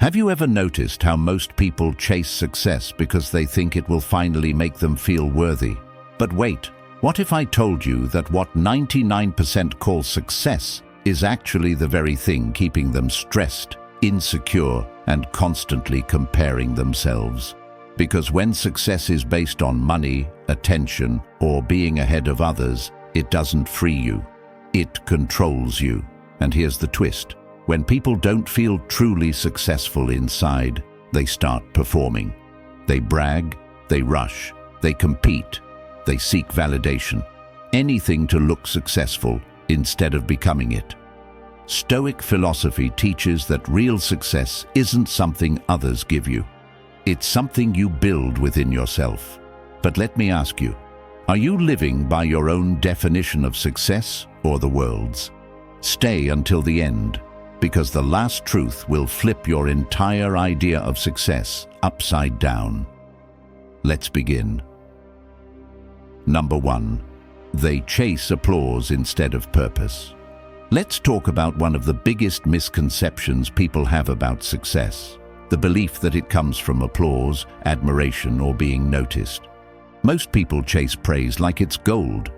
Have you ever noticed how most people chase success because they think it will finally make them feel worthy? But wait, what if I told you that what 99% call success is actually the very thing keeping them stressed, insecure, and constantly comparing themselves? Because when success is based on money, attention, or being ahead of others, it doesn't free you. It controls you. And here's the twist. When people don't feel truly successful inside, they start performing. They brag, they rush, they compete, they seek validation. Anything to look successful instead of becoming it. Stoic philosophy teaches that real success isn't something others give you. It's something you build within yourself. But let me ask you, are you living by your own definition of success or the world's? Stay until the end, because the last truth will flip your entire idea of success upside down. Let's begin. Number 1. They chase applause instead of purpose. Let's talk about one of the biggest misconceptions people have about success: the belief that it comes from applause, admiration, or being noticed. Most people chase praise like it's gold.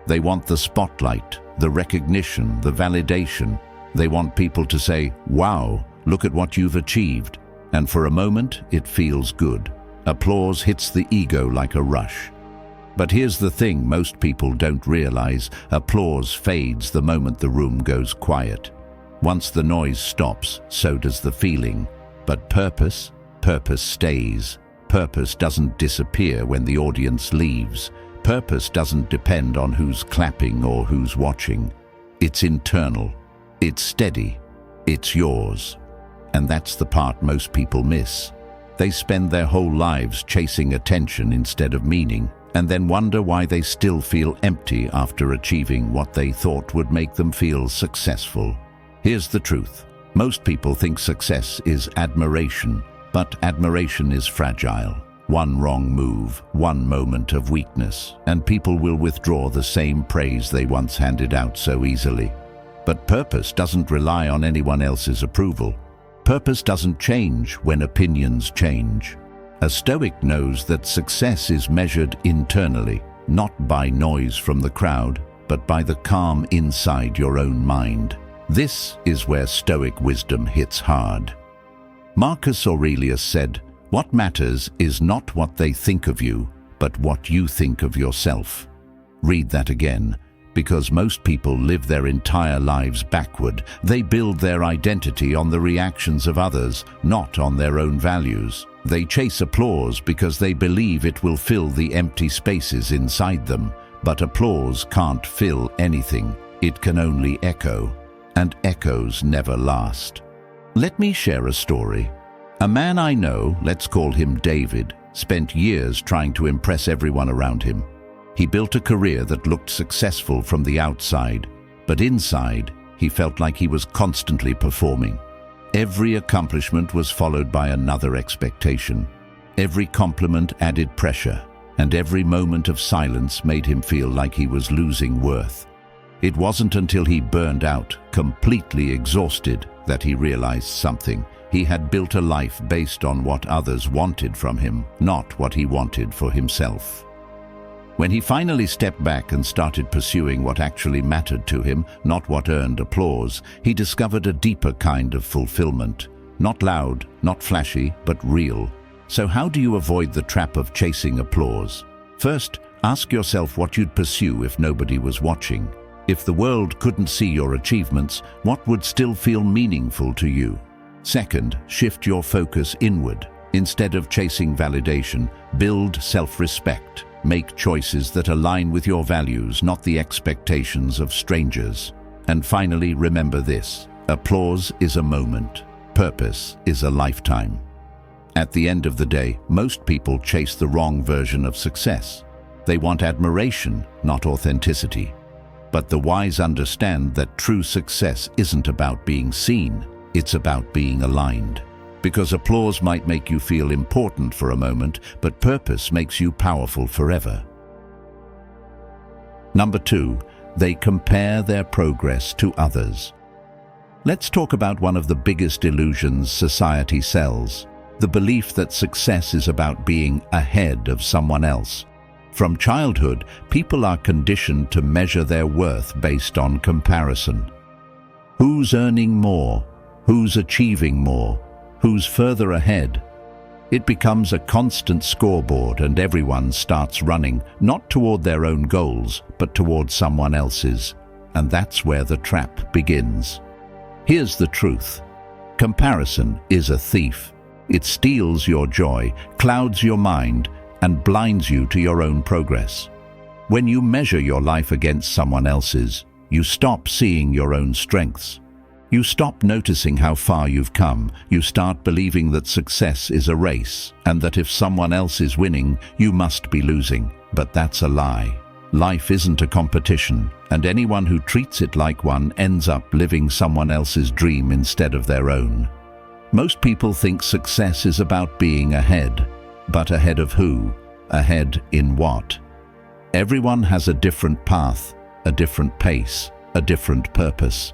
They want the spotlight, the recognition, the validation. They want people to say, "Wow, look at what you've achieved." And for a moment, it feels good. Applause hits the ego like a rush. But here's the thing most people don't realize: applause fades the moment the room goes quiet. Once the noise stops, so does the feeling. But purpose stays. Purpose doesn't disappear when the audience leaves. Purpose doesn't depend on who's clapping or who's watching. It's internal. It's steady. It's yours. And that's the part most people miss. They spend their whole lives chasing attention instead of meaning, and then wonder why they still feel empty after achieving what they thought would make them feel successful. Here's the truth. Most people think success is admiration, but admiration is fragile. One wrong move, one moment of weakness, and people will withdraw the same praise they once handed out so easily. But purpose doesn't rely on anyone else's approval. Purpose doesn't change when opinions change. A Stoic knows that success is measured internally, not by noise from the crowd, but by the calm inside your own mind. This is where Stoic wisdom hits hard. Marcus Aurelius said, "What matters is not what they think of you, but what you think of yourself." Read that again, because most people live their entire lives backward. They build their identity on the reactions of others, not on their own values. They chase applause because they believe it will fill the empty spaces inside them. But applause can't fill anything. It can only echo, and echoes never last. Let me share a story. A man I know, let's call him David, spent years trying to impress everyone around him. He built a career that looked successful from the outside, but inside, he felt like he was constantly performing. Every accomplishment was followed by another expectation. Every compliment added pressure, and every moment of silence made him feel like he was losing worth. It wasn't until he burned out, completely exhausted, that he realized something. He had built a life based on what others wanted from him, not what he wanted for himself. When he finally stepped back and started pursuing what actually mattered to him, not what earned applause, he discovered a deeper kind of fulfillment. Not loud, not flashy, but real. So how do you avoid the trap of chasing applause? First, ask yourself what you'd pursue if nobody was watching. If the world couldn't see your achievements, what would still feel meaningful to you? Second, shift your focus inward. Instead of chasing validation, build self-respect. Make choices that align with your values, not the expectations of strangers. And finally, remember this: applause is a moment. Purpose is a lifetime. At the end of the day, most people chase the wrong version of success. They want admiration, not authenticity. But the wise understand that true success isn't about being seen, it's about being aligned. Because applause might make you feel important for a moment, but purpose makes you powerful forever. Number 2, they compare their progress to others. Let's talk about one of the biggest illusions society sells, the belief that success is about being ahead of someone else. From childhood, people are conditioned to measure their worth based on comparison. Who's earning more? Who's achieving more? Who's further ahead? It becomes a constant scoreboard, and everyone starts running, not toward their own goals, but toward someone else's. And that's where the trap begins. Here's the truth. Comparison is a thief. It steals your joy, clouds your mind, and blinds you to your own progress. When you measure your life against someone else's, you stop seeing your own strengths. You stop noticing how far you've come. You start believing that success is a race, and that if someone else is winning, you must be losing. But that's a lie. Life isn't a competition, and anyone who treats it like one ends up living someone else's dream instead of their own. Most people think success is about being ahead. But ahead of who? Ahead in what? Everyone has a different path, a different pace, a different purpose.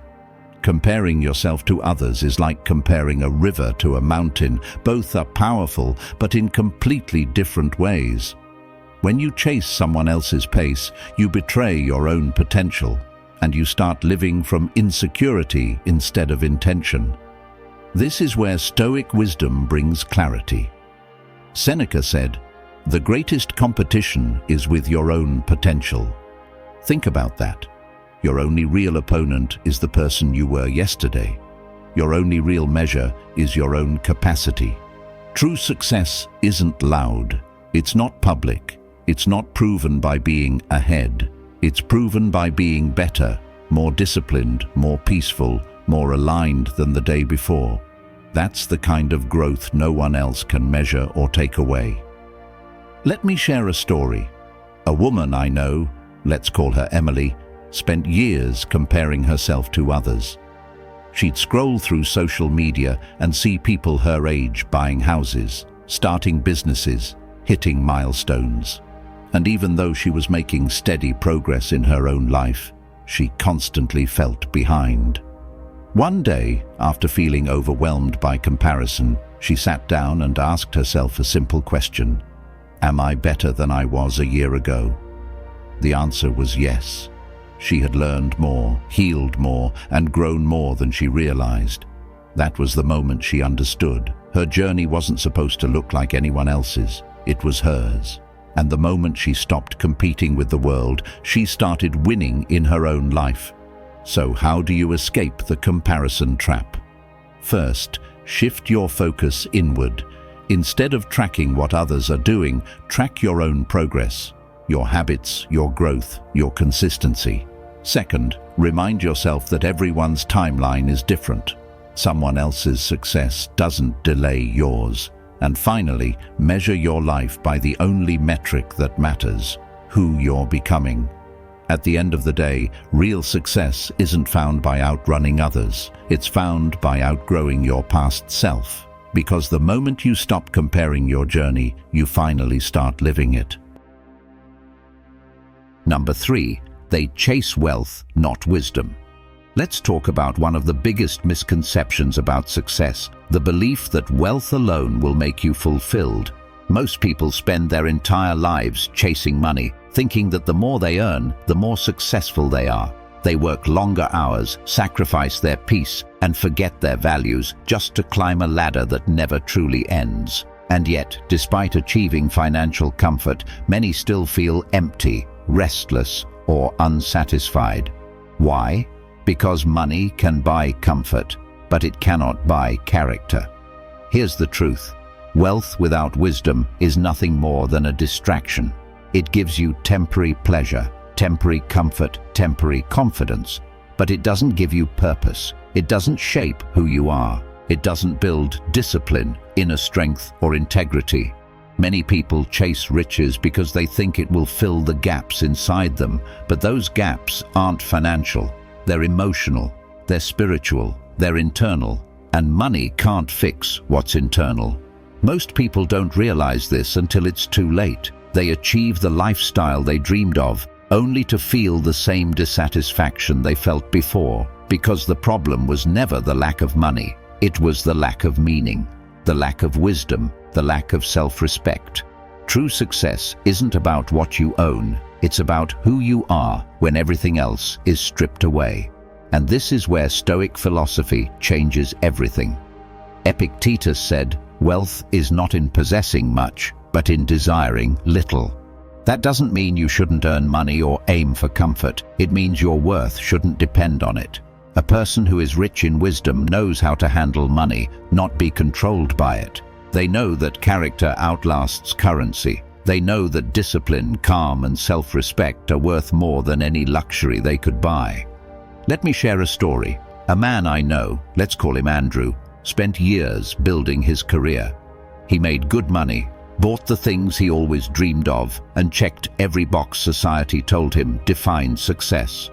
Comparing yourself to others is like comparing a river to a mountain. Both are powerful, but in completely different ways. When you chase someone else's pace, you betray your own potential, and you start living from insecurity instead of intention. This is where Stoic wisdom brings clarity. Seneca said, "The greatest competition is with your own potential." Think about that. Your only real opponent is the person you were yesterday. Your only real measure is your own capacity. True success isn't loud. It's not public. It's not proven by being ahead. It's proven by being better, more disciplined, more peaceful, more aligned than the day before. That's the kind of growth no one else can measure or take away. Let me share a story. A woman I know, let's call her Emily, spent years comparing herself to others. She'd scroll through social media and see people her age buying houses, starting businesses, hitting milestones. And even though she was making steady progress in her own life, she constantly felt behind. One day, after feeling overwhelmed by comparison, she sat down and asked herself a simple question: am I better than I was a year ago? The answer was yes. She had learned more, healed more, and grown more than she realized. That was the moment she understood. Her journey wasn't supposed to look like anyone else's. It was hers. And the moment she stopped competing with the world, she started winning in her own life. So how do you escape the comparison trap? First, shift your focus inward. Instead of tracking what others are doing, track your own progress, your habits, your growth, your consistency. Second, remind yourself that everyone's timeline is different. Someone else's success doesn't delay yours. And finally, measure your life by the only metric that matters: who you're becoming. At the end of the day, real success isn't found by outrunning others. It's found by outgrowing your past self. Because the moment you stop comparing your journey, you finally start living it. Number 3, they chase wealth, not wisdom. Let's talk about one of the biggest misconceptions about success, the belief that wealth alone will make you fulfilled. Most people spend their entire lives chasing money, thinking that the more they earn, the more successful they are. They work longer hours, sacrifice their peace, and forget their values just to climb a ladder that never truly ends. And yet, despite achieving financial comfort, many still feel empty, restless, or unsatisfied. Why? Because money can buy comfort, but it cannot buy character. Here's the truth. Wealth without wisdom is nothing more than a distraction. It gives you temporary pleasure, temporary comfort, temporary confidence, but it doesn't give you purpose. It doesn't shape who you are. It doesn't build discipline, inner strength, or integrity. Many people chase riches because they think it will fill the gaps inside them, but those gaps aren't financial. They're emotional, they're spiritual, they're internal, and money can't fix what's internal. Most people don't realize this until it's too late. They achieve the lifestyle they dreamed of, only to feel the same dissatisfaction they felt before. Because the problem was never the lack of money, it was the lack of meaning, the lack of wisdom, the lack of self-respect. True success isn't about what you own, it's about who you are when everything else is stripped away. And this is where Stoic philosophy changes everything. Epictetus said, "Wealth is not in possessing much, but in desiring little." That doesn't mean you shouldn't earn money or aim for comfort. It means your worth shouldn't depend on it. A person who is rich in wisdom knows how to handle money, not be controlled by it. They know that character outlasts currency. They know that discipline, calm, and self-respect are worth more than any luxury they could buy. Let me share a story. A man I know, let's call him Andrew, spent years building his career. He made good money, bought the things he always dreamed of, and checked every box society told him defined success.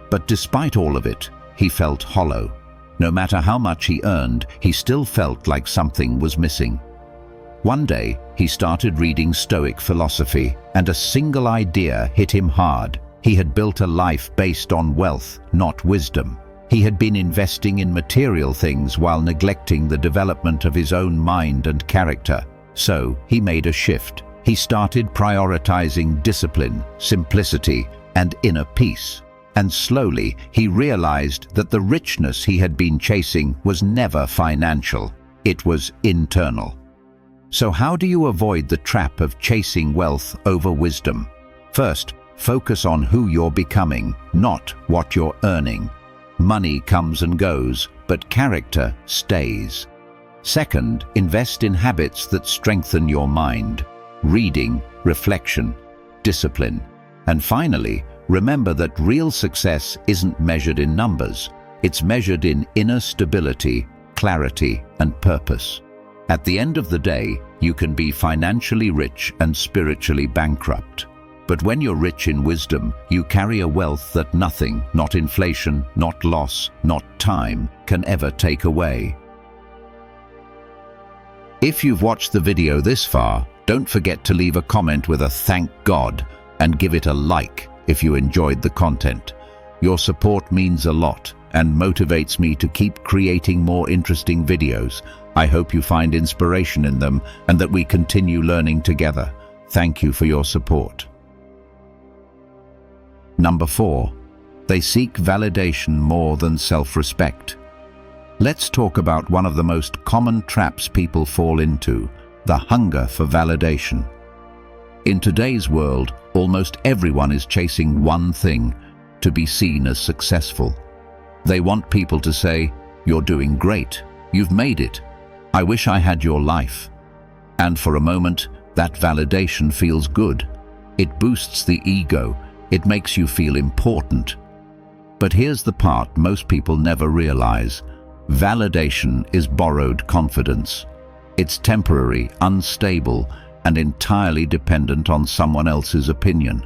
But despite all of it, he felt hollow. No matter how much he earned, he still felt like something was missing. One day, he started reading Stoic philosophy, and a single idea hit him hard. He had built a life based on wealth, not wisdom. He had been investing in material things while neglecting the development of his own mind and character. So, he made a shift. He started prioritizing discipline, simplicity, and inner peace. And slowly, he realized that the richness he had been chasing was never financial. It was internal. So how do you avoid the trap of chasing wealth over wisdom? First, focus on who you're becoming, not what you're earning. Money comes and goes, but character stays. Second, invest in habits that strengthen your mind. Reading, reflection, discipline. And finally, remember that real success isn't measured in numbers. It's measured in inner stability, clarity, and purpose. At the end of the day, you can be financially rich and spiritually bankrupt. But when you're rich in wisdom, you carry a wealth that nothing, not inflation, not loss, not time, can ever take away. If you've watched the video this far, don't forget to leave a comment with a "thank God" and give it a like if you enjoyed the content. Your support means a lot and motivates me to keep creating more interesting videos. I hope you find inspiration in them and that we continue learning together. Thank you for your support. Number 4. They seek validation more than self-respect. Let's talk about one of the most common traps people fall into, the hunger for validation. In today's world, almost everyone is chasing one thing: to be seen as successful. They want people to say, "You're doing great, you've made it, I wish I had your life." And for a moment, that validation feels good. It boosts the ego, it makes you feel important. But here's the part most people never realize. Validation is borrowed confidence. It's temporary, unstable, and entirely dependent on someone else's opinion.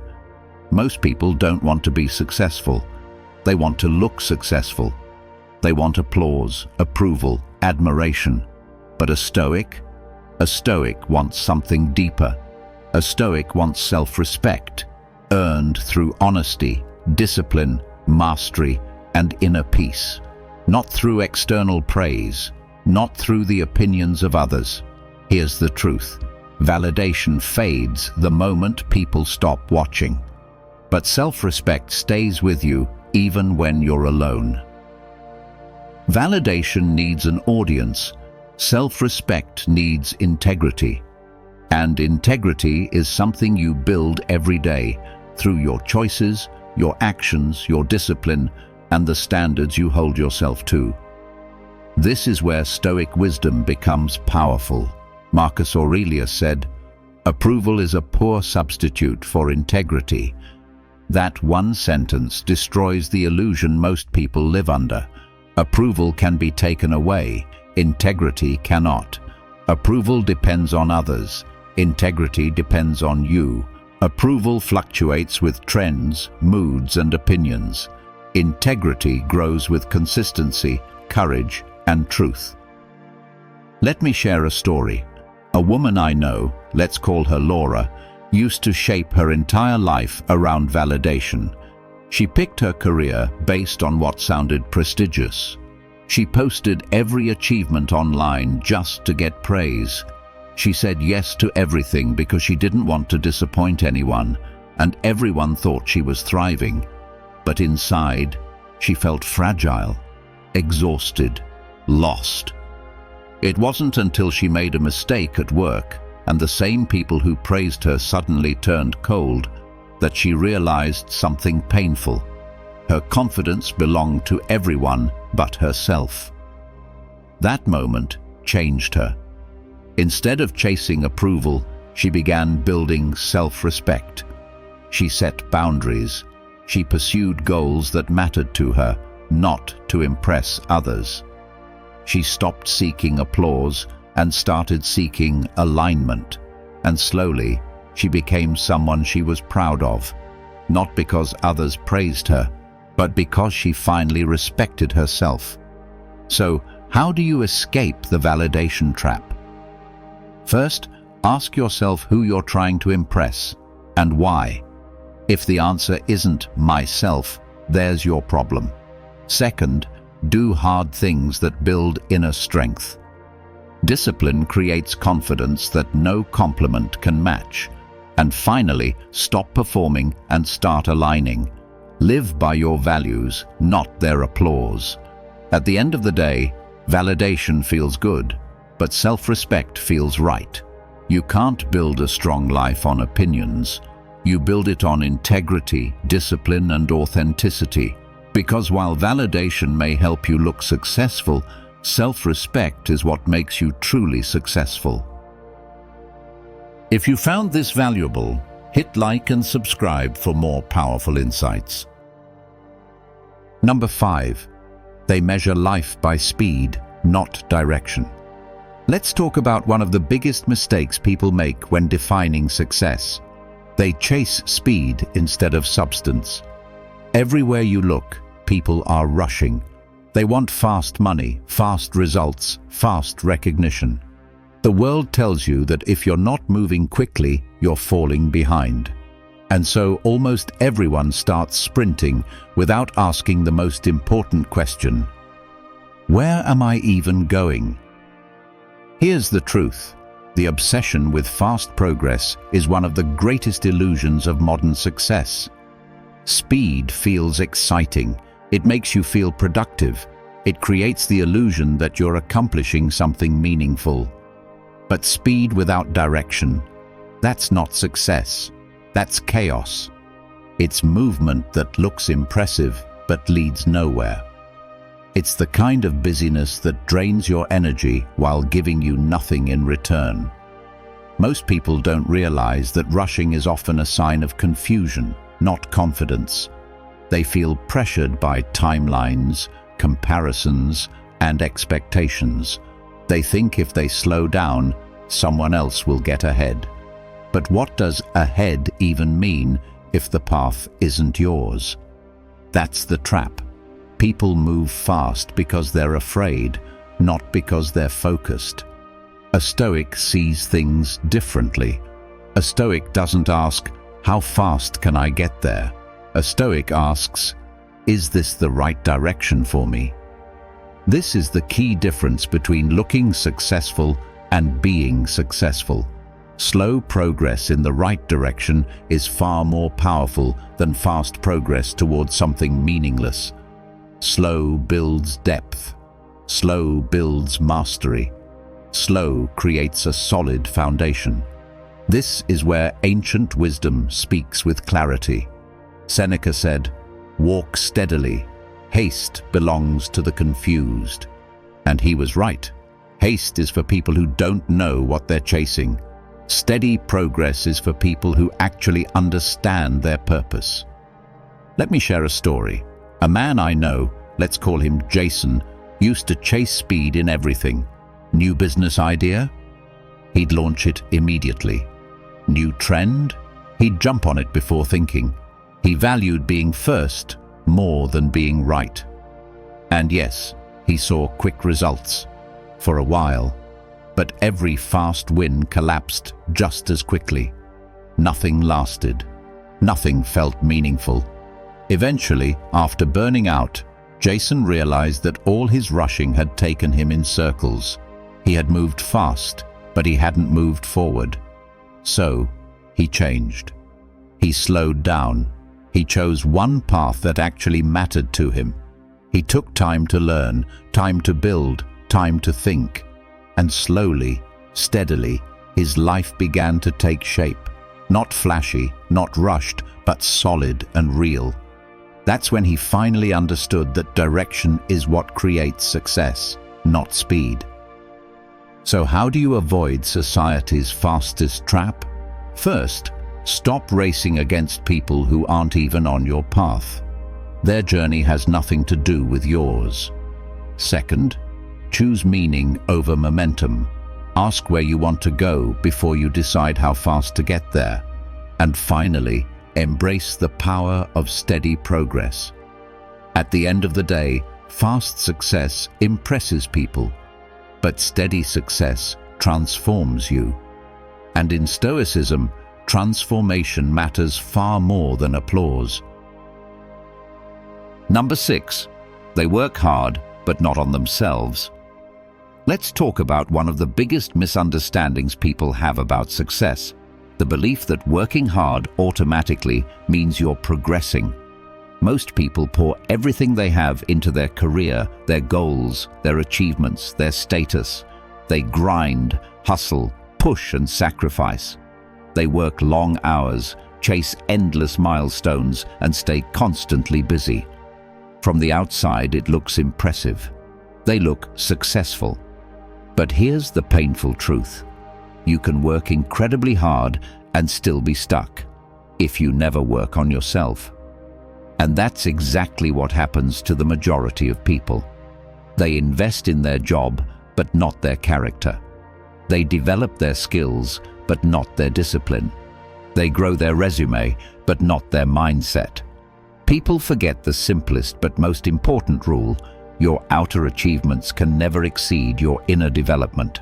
Most people don't want to be successful. They want to look successful. They want applause, approval, admiration. But a Stoic wants something deeper. A Stoic wants self-respect, earned through honesty, discipline, mastery, and inner peace. Not through external praise, not through the opinions of others. Here's the truth. Validation fades the moment people stop watching. But self-respect stays with you even when you're alone. Validation needs an audience. Self-respect needs integrity. And integrity is something you build every day through your choices, your actions, your discipline, and the standards you hold yourself to. This is where Stoic wisdom becomes powerful. Marcus Aurelius said, "Approval is a poor substitute for integrity." That one sentence destroys the illusion most people live under. Approval can be taken away, integrity cannot. Approval depends on others, integrity depends on you. Approval fluctuates with trends, moods, and opinions. Integrity grows with consistency, courage, and truth. Let me share a story. A woman I know, let's call her Laura, used to shape her entire life around validation. She picked her career based on what sounded prestigious. She posted every achievement online just to get praise. She said yes to everything because she didn't want to disappoint anyone, and everyone thought she was thriving. But inside, she felt fragile, exhausted, lost. It wasn't until she made a mistake at work and the same people who praised her suddenly turned cold that she realized something painful. Her confidence belonged to everyone but herself. That moment changed her. Instead of chasing approval, she began building self-respect. She set boundaries. She pursued goals that mattered to her, not to impress others. She stopped seeking applause and started seeking alignment. And slowly, she became someone she was proud of, not because others praised her, but because she finally respected herself. So, how do you escape the validation trap? First, ask yourself who you're trying to impress and why. If the answer isn't myself, there's your problem. Second, do hard things that build inner strength. Discipline creates confidence that no compliment can match. And finally, stop performing and start aligning. Live by your values, not their applause. At the end of the day, validation feels good, but self-respect feels right. You can't build a strong life on opinions. You build it on integrity, discipline, and authenticity. Because while validation may help you look successful, self-respect is what makes you truly successful. If you found this valuable, hit like and subscribe for more powerful insights. Number 5. They measure life by speed, not direction. Let's talk about one of the biggest mistakes people make when defining success. They chase speed instead of substance. Everywhere you look, people are rushing. They want fast money, fast results, fast recognition. The world tells you that if you're not moving quickly, you're falling behind. And so almost everyone starts sprinting without asking the most important question: where am I even going? Here's the truth. The obsession with fast progress is one of the greatest illusions of modern success. Speed feels exciting. It makes you feel productive. It creates the illusion that you're accomplishing something meaningful. But speed without direction, that's not success. That's chaos. It's movement that looks impressive but leads nowhere. It's the kind of busyness that drains your energy while giving you nothing in return. Most people don't realize that rushing is often a sign of confusion, not confidence. They feel pressured by timelines, comparisons, and expectations. They think if they slow down, someone else will get ahead. But what does ahead even mean if the path isn't yours? That's the trap. People move fast because they're afraid, not because they're focused. A Stoic sees things differently. A Stoic doesn't ask, how fast can I get there? A Stoic asks, is this the right direction for me? This is the key difference between looking successful and being successful. Slow progress in the right direction is far more powerful than fast progress towards something meaningless. Slow builds depth. Slow builds mastery. Slow creates a solid foundation. This is where ancient wisdom speaks with clarity. Seneca said, "Walk steadily. Haste belongs to the confused." And he was right. Haste is for people who don't know what they're chasing. Steady progress is for people who actually understand their purpose. Let me share a story. A man I know, let's call him Jason, used to chase speed in everything. New business idea? He'd launch it immediately. New trend? He'd jump on it before thinking. He valued being first more than being right. And yes, he saw quick results for a while, but every fast win collapsed just as quickly. Nothing lasted. Nothing felt meaningful. Eventually, after burning out, Jason realized that all his rushing had taken him in circles. He had moved fast, but he hadn't moved forward. So, he changed. He slowed down. He chose one path that actually mattered to him. He took time to learn, time to build, time to think. And slowly, steadily, his life began to take shape. Not flashy, not rushed, but solid and real. That's when he finally understood that direction is what creates success, not speed. So how do you avoid society's fastest trap? First, stop racing against people who aren't even on your path. Their journey has nothing to do with yours. Second, choose meaning over momentum. Ask where you want to go before you decide how fast to get there. And finally, embrace the power of steady progress. At the end of the day, fast success impresses people, but steady success transforms you. And in Stoicism, transformation matters far more than applause. Number 6, they work hard, but not on themselves. Let's talk about one of the biggest misunderstandings people have about success: the belief that working hard automatically means you're progressing. Most people pour everything they have into their career, their goals, their achievements, their status. They grind, hustle, push and sacrifice. They work long hours, chase endless milestones, and stay constantly busy. From the outside, it looks impressive. They look successful. But here's the painful truth. You can work incredibly hard and still be stuck if you never work on yourself. And that's exactly what happens to the majority of people. They invest in their job, but not their character. They develop their skills, but not their discipline. They grow their resume, but not their mindset. People forget the simplest but most important rule: your outer achievements can never exceed your inner development.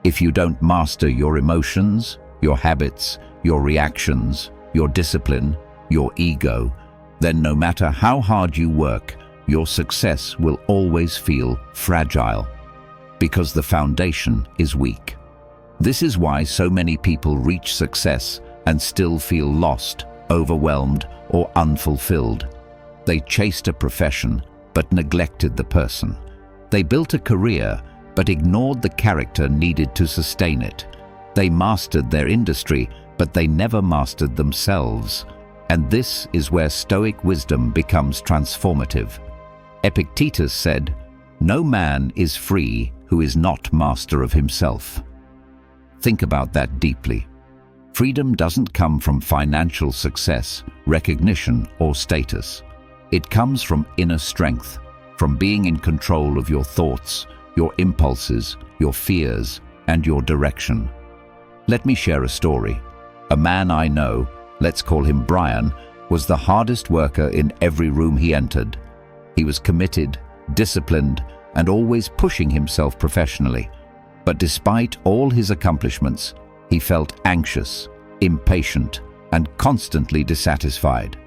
If you don't master your emotions, your habits, your reactions, your discipline, your ego, then no matter how hard you work, your success will always feel fragile, because the foundation is weak. This is why so many people reach success and still feel lost, overwhelmed, or unfulfilled. They chased a profession, but neglected the person. They built a career, but ignored the character needed to sustain it. They mastered their industry, but they never mastered themselves. And this is where Stoic wisdom becomes transformative. Epictetus said, "No man is free who is not master of himself." Think about that deeply. Freedom doesn't come from financial success, recognition, or status. It comes from inner strength, from being in control of your thoughts, your impulses, your fears, and your direction. Let me share a story. A man I know, let's call him Brian, was the hardest worker in every room he entered. He was committed, disciplined, and always pushing himself professionally. But despite all his accomplishments, he felt anxious, impatient, and constantly dissatisfied.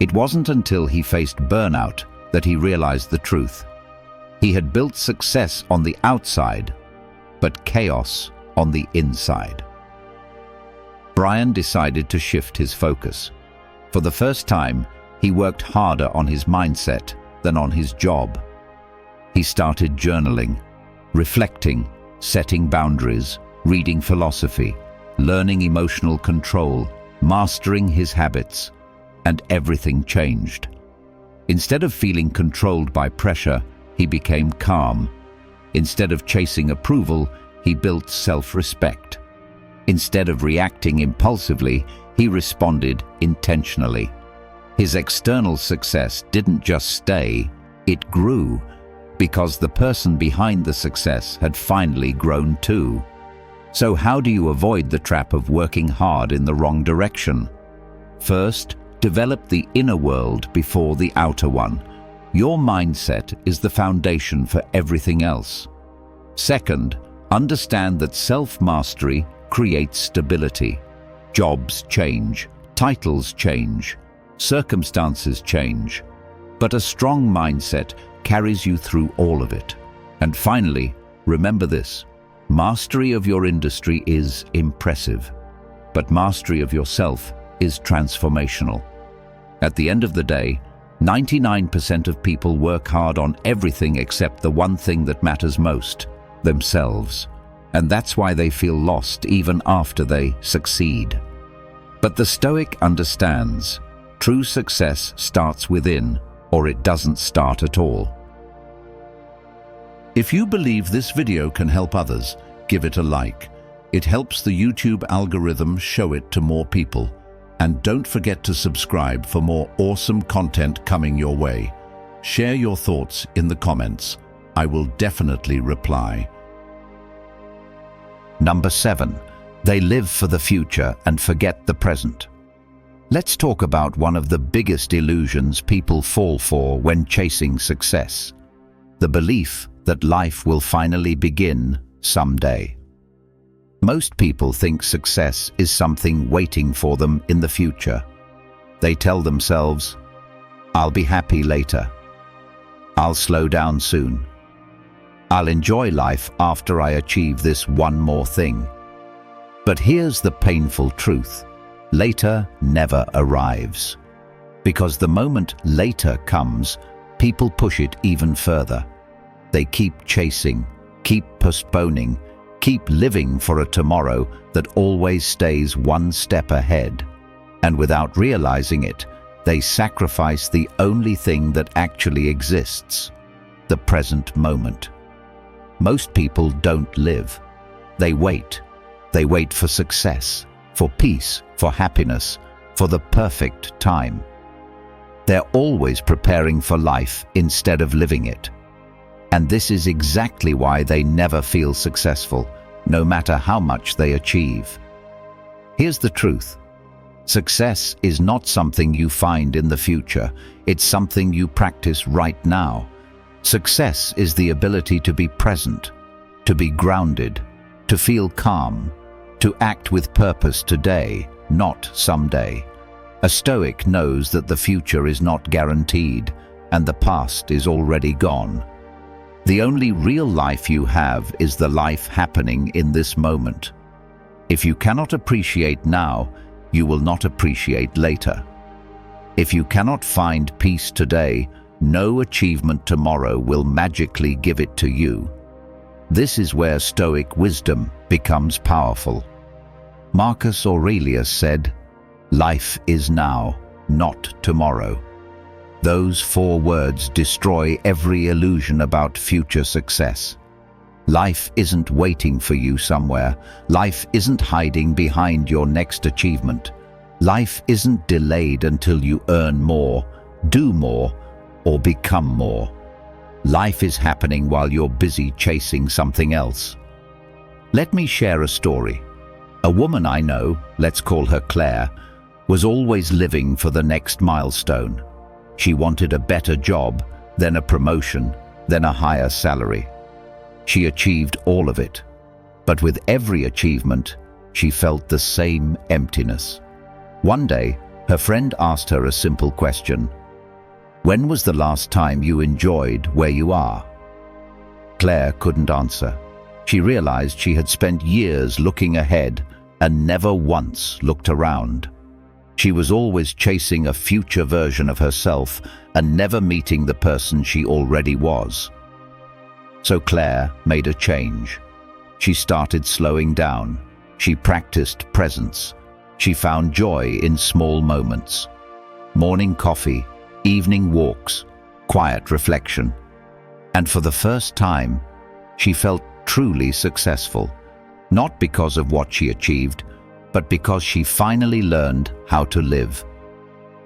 It wasn't until he faced burnout that he realized the truth. He had built success on the outside, but chaos on the inside. Brian decided to shift his focus. For the first time, he worked harder on his mindset than on his job. He started journaling, reflecting, setting boundaries, reading philosophy, learning emotional control, mastering his habits, and everything changed. Instead of feeling controlled by pressure, he became calm. Instead of chasing approval, he built self-respect. Instead of reacting impulsively, he responded intentionally. His external success didn't just stay, it grew, because the person behind the success had finally grown too. So how do you avoid the trap of working hard in the wrong direction? First, develop the inner world before the outer one. Your mindset is the foundation for everything else. Second, understand that self-mastery creates stability. Jobs change, titles change, Circumstances change, but a strong mindset carries you through all of it. And finally, remember this: mastery of your industry is impressive, but mastery of yourself is transformational. At the end of the day, 99% of people work hard on everything except the one thing that matters most: themselves. And that's why they feel lost even after they succeed. But the Stoic understands true success starts within, or it doesn't start at all. If you believe this video can help others, give it a like. It helps the YouTube algorithm show it to more people. And don't forget to subscribe for more awesome content coming your way. Share your thoughts in the comments. I will definitely reply. Number 7. They live for the future and forget the present. Let's talk about one of the biggest illusions people fall for when chasing success: the belief that life will finally begin someday. Most people think success is something waiting for them in the future. They tell themselves, "I'll be happy later. I'll slow down soon. I'll enjoy life after I achieve this one more thing." But here's the painful truth: later never arrives. Because the moment later comes, people push it even further. They keep chasing, keep postponing, keep living for a tomorrow that always stays one step ahead. And without realizing it, they sacrifice the only thing that actually exists: the present moment. Most people don't live. They wait. They wait for success, for peace, for happiness, for the perfect time. They're always preparing for life instead of living it. And this is exactly why they never feel successful, no matter how much they achieve. Here's the truth: success is not something you find in the future, it's something you practice right now. Success is the ability to be present, to be grounded, to feel calm, to act with purpose today, not someday. A Stoic knows that the future is not guaranteed, and the past is already gone. The only real life you have is the life happening in this moment. If you cannot appreciate now, you will not appreciate later. If you cannot find peace today, no achievement tomorrow will magically give it to you. This is where Stoic wisdom becomes powerful. Marcus Aurelius said, "Life is now, not tomorrow." Those 4 words destroy every illusion about future success. Life isn't waiting for you somewhere. Life isn't hiding behind your next achievement. Life isn't delayed until you earn more, do more, or become more. Life is happening while you're busy chasing something else. Let me share a story. A woman I know, let's call her Claire, was always living for the next milestone. She wanted a better job, then a promotion, then a higher salary. She achieved all of it, but with every achievement, she felt the same emptiness. One day, her friend asked her a simple question: "When was the last time you enjoyed where you are?" Claire couldn't answer. She realized she had spent years looking ahead and never once looked around. She was always chasing a future version of herself and never meeting the person she already was. So Claire made a change. She started slowing down. She practiced presence. She found joy in small moments. Morning coffee, evening walks, quiet reflection. And for the first time, she felt truly successful, not because of what she achieved, but because she finally learned how to live.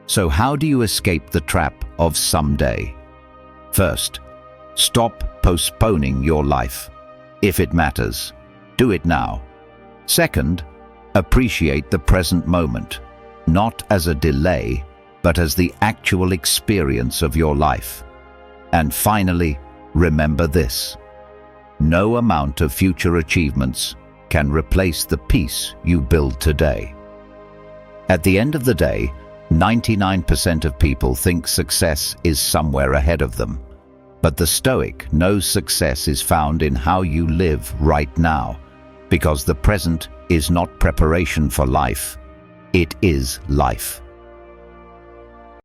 So how do you escape the trap of someday? First, stop postponing your life. If it matters, do it now. Second, appreciate the present moment, not as a delay, but as the actual experience of your life. And finally, remember this: no amount of future achievements can replace the peace you build today. At the end of the day, 99% of people think success is somewhere ahead of them. But the Stoic knows success is found in how you live right now, because the present is not preparation for life, it is life.